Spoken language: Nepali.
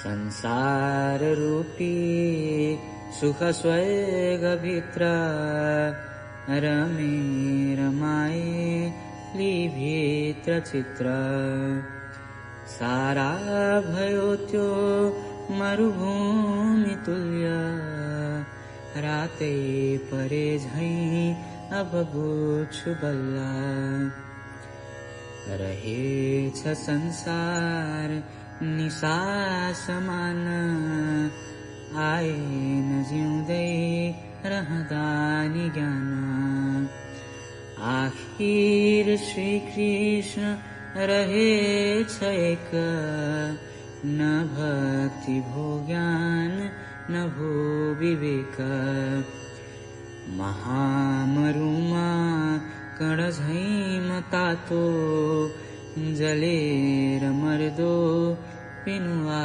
संसार रूपी सुख स्वर्गभित्र रमे रमाए भित्र चित्र सारा भयो त्यो मरुभूमि तुल्य रातै परे झैं अब बुझ्छु बल्ल रहेछ संसार निशा समान आएन जिउँदै रहँदा नि ज्ञान आखिर श्री कृष्ण रहेछ एक न भक्ति भो ज्ञान न भो विवेक महामरुमा कण झैं तातो जलेर मर्दो पिनुआ